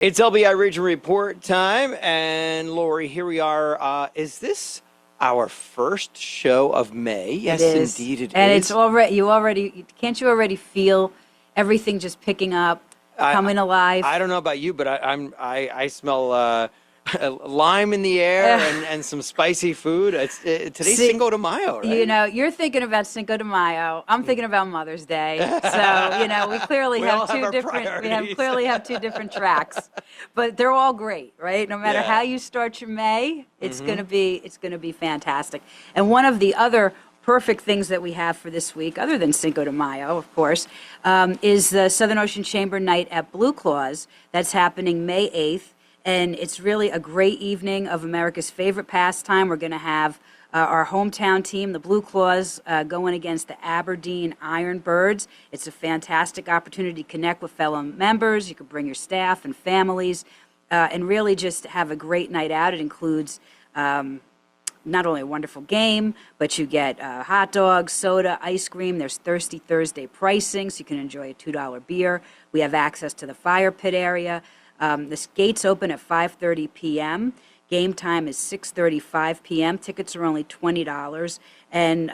It's LBI Region Report time, and Lori, here we are. Is this our first show of May? It Yes, is. indeed it And is. it's already, can't you already feel everything just picking up, I coming alive? I don't know about you, but I smell lime in the air and some spicy food. Today's See, Cinco de Mayo, right? you're thinking about Cinco de Mayo. I'm thinking about Mother's Day. So, we clearly We have all have our priorities. clearly have two different tracks. But they're all great, right? No matter Yeah. how you start your May, it's going to be fantastic. And one of the other perfect things that we have for this week, other than Cinco de Mayo, of course, is the Southern Ocean Chamber Night at Blue Claws. That's happening May 8th. And it's really a great evening of America's favorite pastime. We're going to have our hometown team, the Blue Claws, going against the Aberdeen Ironbirds. It's a fantastic opportunity to connect with fellow members. You could bring your staff and families and really just have a great night out. It includes not only a wonderful game, but you get hot dogs, soda, ice cream. There's Thirsty Thursday pricing, so you can enjoy a $2 beer. We have access to the fire pit area. The gates open at 5:30 p.m. Game time is 6:35 p.m. Tickets are only $20. And,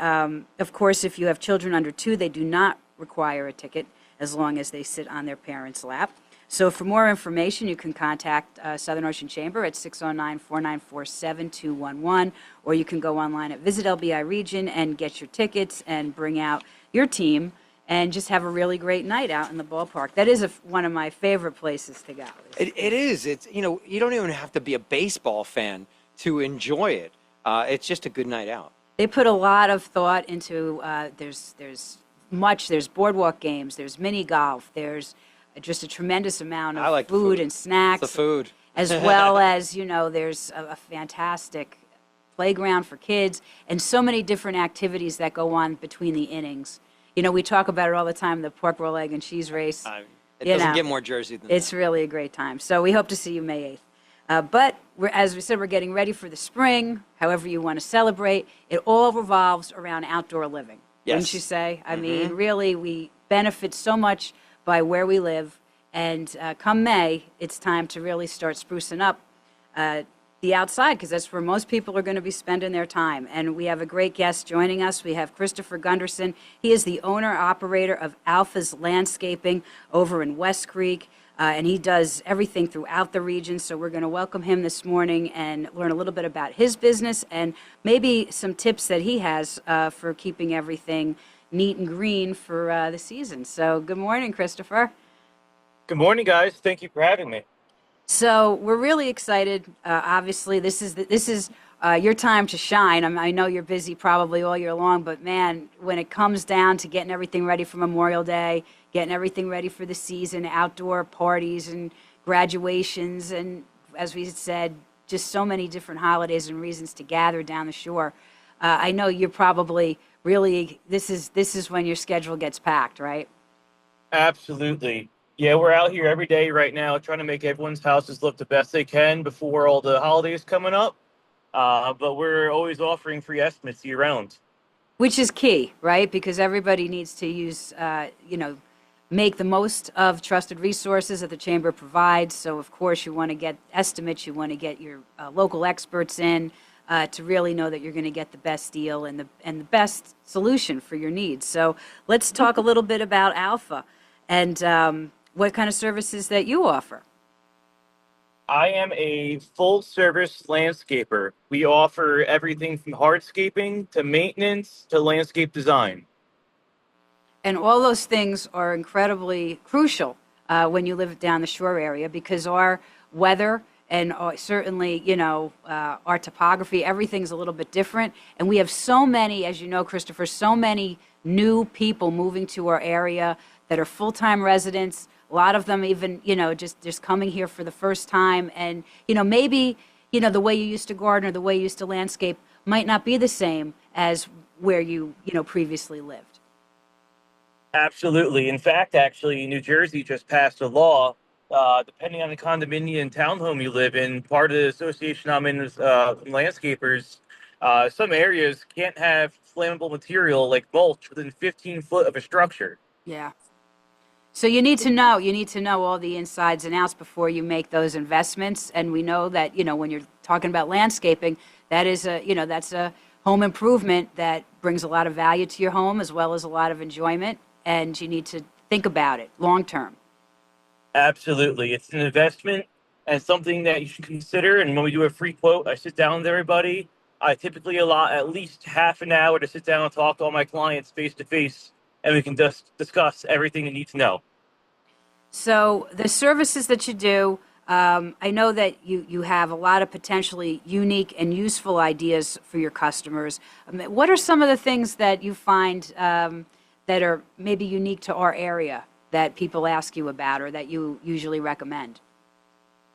of course, if you have children under 2, they do not require a ticket as long as they sit on their parents' lap. So for more information, you can contact Southern Ocean Chamber at 609-494-7211, or you can go online at Visit LBI Region and get your tickets and bring out your team and just have a really great night out in the ballpark. That is one of my favorite places to go. It is. It's you don't even have to be a baseball fan to enjoy it. It's just a good night out. They put a lot of thought into, there's boardwalk games, there's mini golf, there's just a tremendous amount I of like the food food. and snacks. It's the food. As well as, there's a fantastic playground for kids and so many different activities that go on between the innings. We talk about it all the time, the pork roll, egg, and cheese race. It doesn't get more Jersey than It's that. really a great time. So we hope to see you May 8th. But as we said, we're getting ready for the spring, however you want to celebrate. It all revolves around outdoor living, wouldn't Yes. you say? I mean, really, we benefit so much by where we live. And come May, it's time to really start sprucing up the outside, because that's where most people are going to be spending their time. And we have a great guest joining us. We have Christopher Gunderson. He is the owner-operator of Alpha's Landscaping over in West Creek, and he does everything throughout the region. So we're going to welcome him this morning and learn a little bit about his business and maybe some tips that he has for keeping everything neat and green for the season. So good morning, Christopher. Good morning, guys. Thank you for having me. So we're really excited. Obviously, this is your time to shine. I know you're busy probably all year long, but man, when it comes down to getting everything ready for Memorial Day, getting everything ready for the season, outdoor parties and graduations, and as we said, just so many different holidays and reasons to gather down the shore. I know you're probably really this is when your schedule gets packed, right? Absolutely. Yeah, we're out here every day right now trying to make everyone's houses look the best they can before all the holidays coming up. But we're always offering free estimates year round. Which is key, right? Because everybody needs to use, make the most of trusted resources that the Chamber provides. So, of course, you want to get estimates, you want to get your local experts in to really know that you're going to get the best deal and the best solution for your needs. So, let's talk a little bit about Alpha and what kind of services that you offer. I am a full-service landscaper. We offer everything from hardscaping to maintenance to landscape design. And all those things are incredibly crucial when you live down the shore area, because our weather and certainly, our topography, everything's a little bit different. And we have so many, as you know, Christopher, so many new people moving to our area that are full-time residents. A lot of them even, just coming here for the first time. And, maybe, the way you used to garden or the way you used to landscape might not be the same as where you previously lived. Absolutely. In fact, actually, New Jersey just passed a law, depending on the condominium and townhome you live in, part of the association I'm in is landscapers. Some areas can't have flammable material like mulch within 15 foot of a structure. Yeah. So you need to know all the insides and outs before you make those investments. And we know that, when you're talking about landscaping, that's a home improvement that brings a lot of value to your home as well as a lot of enjoyment. And you need to think about it long term. Absolutely. It's an investment and something that you should consider. And when we do a free quote, I sit down with everybody. I typically allot at least half an hour to sit down and talk to all my clients face to face, and we can just discuss everything you need to know. So the services that you do, I know that you have a lot of potentially unique and useful ideas for your customers. What are some of the things that you find that are maybe unique to our area that people ask you about or that you usually recommend?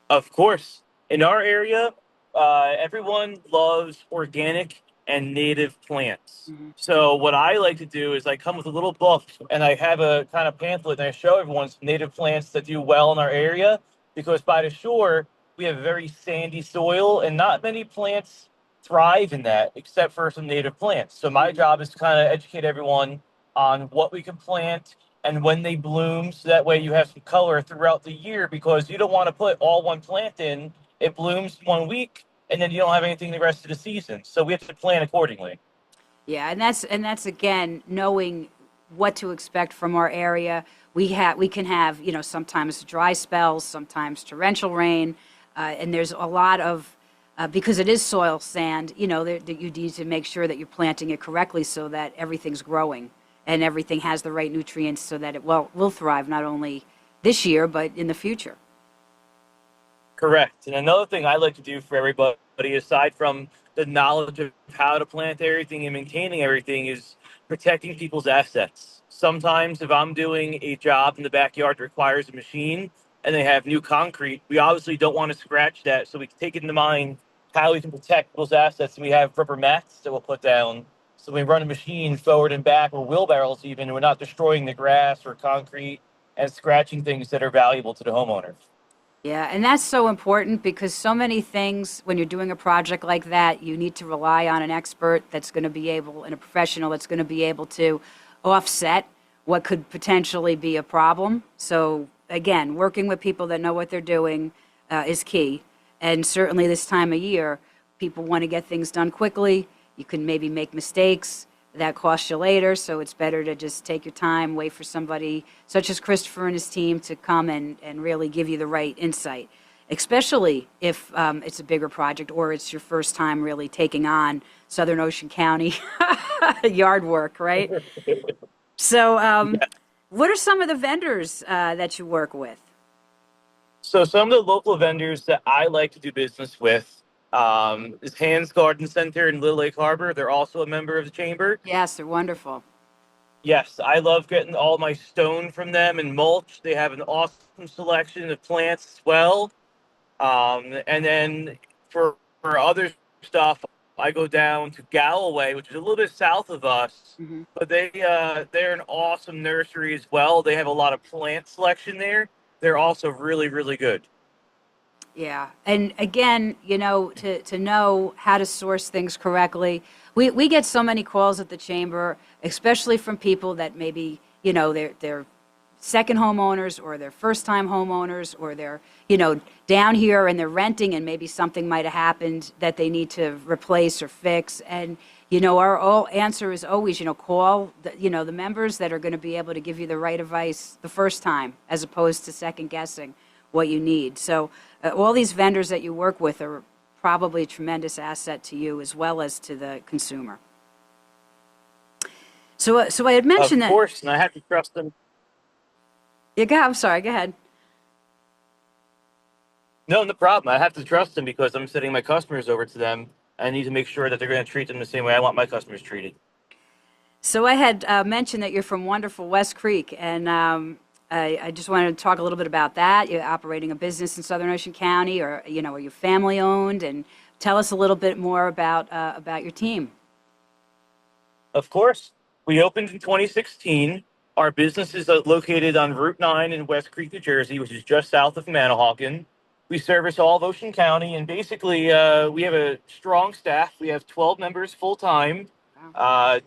Of course, in our area, everyone loves organic and native plants. Hmm. So what I like to do is I come with a little book and I have a kind of pamphlet and I show everyone some native plants that do well in our area because by the shore we have very sandy soil and not many plants thrive in that except for some native plants. So my job is to kind of educate everyone on what we can plant and when they bloom so that way you have some color throughout the year because you don't want to put all one plant in. It blooms 1 week and then you don't have anything the rest of the season. So we have to plan accordingly. Yeah, and that's again knowing what to expect from our area. We can have sometimes dry spells, sometimes torrential rain, and there's a lot of because it is soil sand. That you need to make sure that you're planting it correctly so that everything's growing and everything has the right nutrients so that it will thrive not only this year but in the future. Correct. And another thing I like to do for everybody, aside from the knowledge of how to plant everything and maintaining everything, is protecting people's assets. Sometimes, if I'm doing a job in the backyard that requires a machine and they have new concrete, we obviously don't want to scratch that. So we can take into mind how we can protect those assets. And we have rubber mats that we'll put down. So we run a machine forward and back, or wheelbarrows even, and we're not destroying the grass or concrete and scratching things that are valuable to the homeowner. Yeah, and that's so important because so many things, when you're doing a project like that, you need to rely on an expert that's going to be able, and a professional that's going to be able to offset what could potentially be a problem. So, again, working with people that know what they're doing is key. And certainly this time of year, people want to get things done quickly. You can maybe make mistakes that cost you later, so it's better to just take your time, wait for somebody such as Christopher and his team to come and really give you the right insight, especially if it's a bigger project or it's your first time really taking on Southern Ocean County yard work, right? So what are some of the vendors that you work with? So some of the local vendors that I like to do business with is Hands Garden Center in Little Lake Harbor. They're also a member of the chamber. Yes, they're wonderful. Yes, I love getting all my stone from them and mulch. They have an awesome selection of plants as well. And then for other stuff, I go down to Galloway, which is a little bit south of us. Hmm. But they're an awesome nursery as well. They have a lot of plant selection there. They're also really, really good. Yeah, and again, to know how to source things correctly, we get so many calls at the chamber, especially from people that maybe they're second homeowners or they're first time homeowners or they're down here and they're renting and maybe something might have happened that they need to replace or fix. And our all answer is always call the members that are going to be able to give you the right advice the first time as opposed to second guessing what you need. So all these vendors that you work with are probably a tremendous asset to you as well as to the consumer. So I had mentioned Of that. course, and I have to trust them. I'm sorry, go ahead. No, no problem. I have to trust them because I'm sending my customers over to them. I need to make sure that they're going to treat them the same way I want my customers treated. So I had mentioned that you're from wonderful West Creek, and I just wanted to talk a little bit about that. You're operating a business in Southern Ocean County, or are you family owned? And tell us a little bit more about your team. Of course, we opened in 2016. Our business is located on Route 9 in West Creek, New Jersey, which is just south of Manahawkin. We service all of Ocean County, and basically we have a strong staff. We have 12 members full time.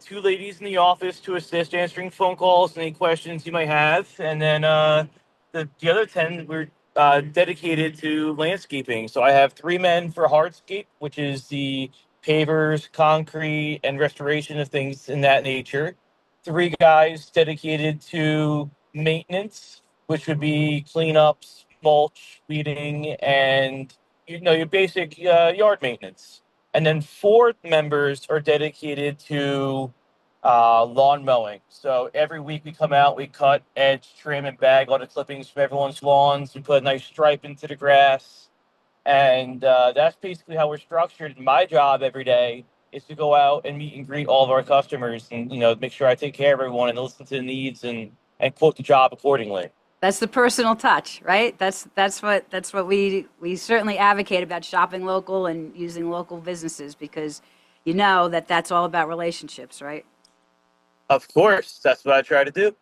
Two ladies in the office to assist answering phone calls and any questions you might have. And then the other 10 we're dedicated to landscaping. So I have 3 men for hardscape, which is the pavers, concrete, and restoration of things in that nature. 3 guys dedicated to maintenance, which would be cleanups, mulch, weeding, and your basic yard maintenance. And then 4 members are dedicated to lawn mowing. So every week we come out, we cut, edge, trim, and bag all the clippings from everyone's lawns. We put a nice stripe into the grass. And that's basically how we're structured. My job every day is to go out and meet and greet all of our customers and, make sure I take care of everyone and listen to the needs and quote the job accordingly. That's the personal touch, right? That's what we certainly advocate about, shopping local and using local businesses, because that's all about relationships, right? Of course, that's what I try to do.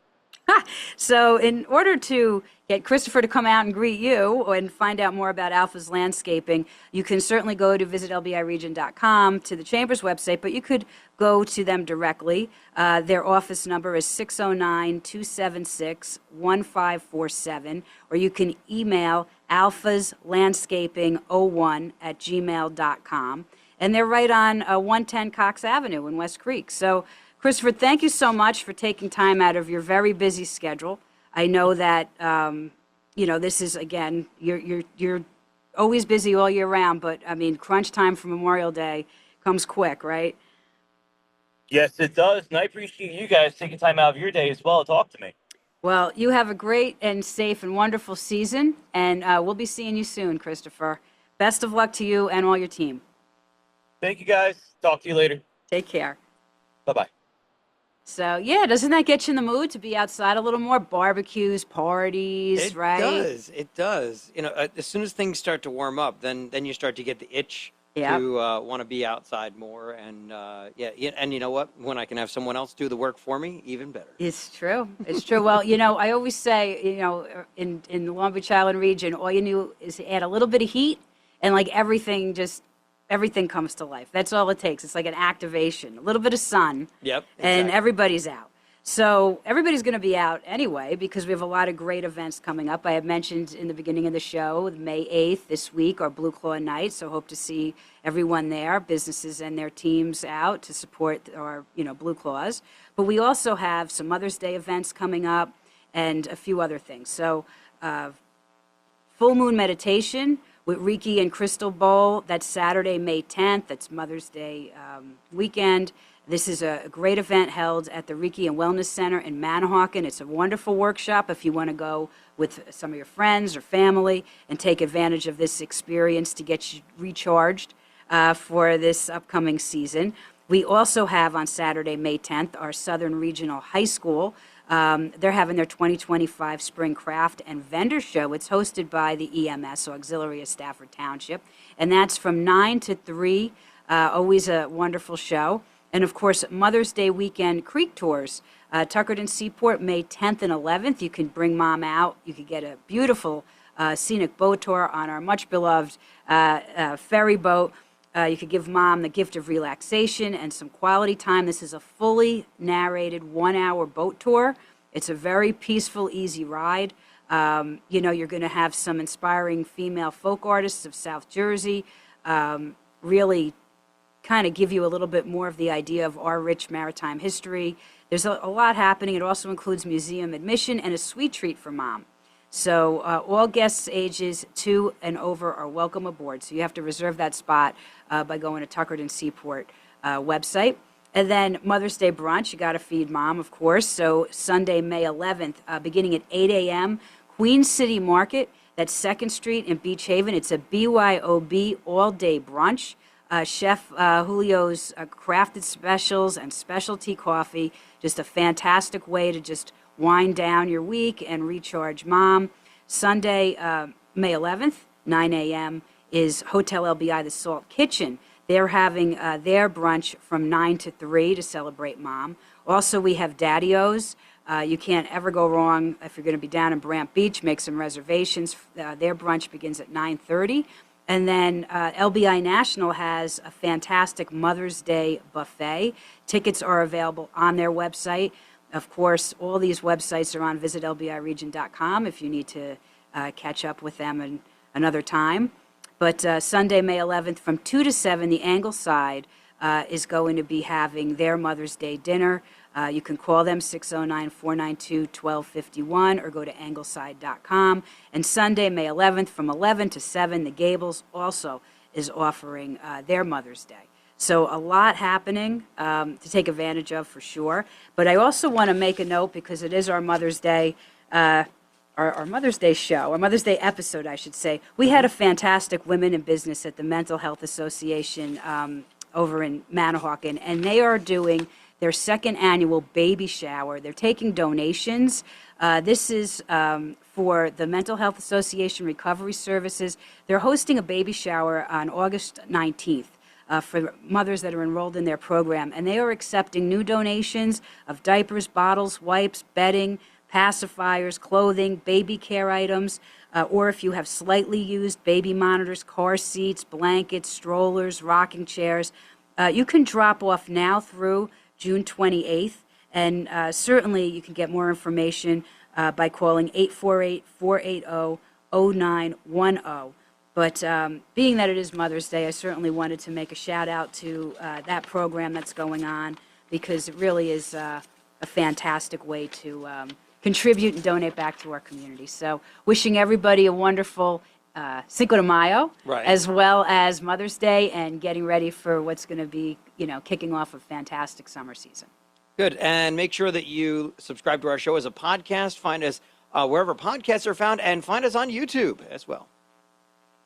So in order to get Christopher to come out and greet you and find out more about Alpha's landscaping, you can certainly go to visit lbiregion.com to the Chamber's website, but you could go to them directly. Their office number is 609-276-1547, or you can email alphaslandscaping01@gmail.com. And they're right on 110 Cox Avenue in West Creek. So Christopher, thank you so much for taking time out of your very busy schedule. I know that this is, again, you're always busy all year round, but I mean, crunch time for Memorial Day comes quick, right? Yes, it does, and I appreciate you guys taking time out of your day as well to talk to me. Well, you have a great and safe and wonderful season, and we'll be seeing you soon, Christopher. Best of luck to you and all your team. Thank you, guys. Talk to you later. Take care. Bye-bye. So, yeah, doesn't that get you in the mood to be outside a little more? Barbecues, parties, right? It does. As soon as things start to warm up, then you start to get the itch Yep. to want to be outside more. And, and you know what? When I can have someone else do the work for me, even better. It's true. It's true. Well, I always say, in the Long Beach Island region, all you do is add a little bit of heat, and like everything comes to life. That's all it takes. It's like an activation, a little bit of sun. Yep. And Exactly. everybody's out. So everybody's going to be out anyway, because we have a lot of great events coming up. I had mentioned in the beginning of the show, May 8th this week, our Blue Claw Night. So hope to see everyone there, businesses and their teams out to support our, Blue Claws. But we also have some Mother's Day events coming up and a few other things. So full moon meditation with Reiki and Crystal Bowl. That's Saturday, May 10th. That's Mother's Day weekend. This is a great event held at the Reiki and Wellness Center in Manahawkin. It's a wonderful workshop if you want to go with some of your friends or family and take advantage of this experience to get you recharged for this upcoming season. We also have on Saturday, May 10th, our Southern Regional High School. They're having their 2025 Spring Craft and Vendor Show. It's hosted by the EMS, so Auxiliary of Stafford Township, and that's from 9 to 3, always a wonderful show. And, of course, Mother's Day weekend creek tours, Tuckerton Seaport, May 10th and 11th. You can bring mom out. You could get a beautiful scenic boat tour on our much-beloved ferry boat. You could give mom the gift of relaxation and some quality time. This is a fully narrated 1-hour boat tour. It's a very peaceful, easy ride. You're going to have some inspiring female folk artists of South Jersey, really kind of give you a little bit more of the idea of our rich maritime history. There's a lot happening. It also includes museum admission and a sweet treat for mom. So all guests ages 2 and over are welcome aboard. So you have to reserve that spot by going to Tuckerton Seaport website. And then Mother's Day brunch, you got to feed mom, of course. So Sunday, May 11th, beginning at 8 a.m., Queen City Market, that's 2nd Street in Beach Haven. It's a BYOB all-day brunch. Chef Julio's crafted specials and specialty coffee, just a fantastic way to just wind down your week and recharge mom. Sunday, May 11th, 9 a.m., is Hotel LBI, the Salt Kitchen. They're having their brunch from 9 to 3 to celebrate mom. Also, we have Daddy-O's. You can't ever go wrong if you're going to be down in Brant Beach. Make some reservations. Their brunch begins at 9:30. And then LBI National has a fantastic Mother's Day buffet. Tickets are available on their website. Of course, all these websites are on visitlbiregion.com if you need to catch up with them another time. But Sunday, May 11th, from 2 to 7, the Angleside is going to be having their Mother's Day dinner. You can call them 609-492-1251 or go to angleside.com. And Sunday, May 11th, from 11 to 7, the Gables also is offering their Mother's Day. So a lot happening to take advantage of for sure. But I also want to make a note, because it is our Mother's Day our Mother's Day show, our Mother's Day episode, I should say. We had a fantastic Women in Business at the Mental Health Association over in Manahawkin, and they are doing their second annual baby shower. They're taking donations. This is for the Mental Health Association Recovery Services. They're hosting a baby shower on August 19th. For mothers that are enrolled in their program, and they are accepting new donations of diapers, bottles, wipes, bedding, pacifiers, clothing, baby care items, or if you have slightly used baby monitors, car seats, blankets, strollers, rocking chairs. You can drop off now through June 28th, and certainly you can get more information by calling 848-480-0910. But being that it is Mother's Day, I certainly wanted to make a shout out to that program that's going on, because it really is a fantastic way to contribute and donate back to our community. So wishing everybody a wonderful Cinco de Mayo, Right. as well as Mother's Day, and getting ready for what's going to be, kicking off a fantastic summer season. Good. And make sure that you subscribe to our show as a podcast. Find us wherever podcasts are found, and find us on YouTube as well.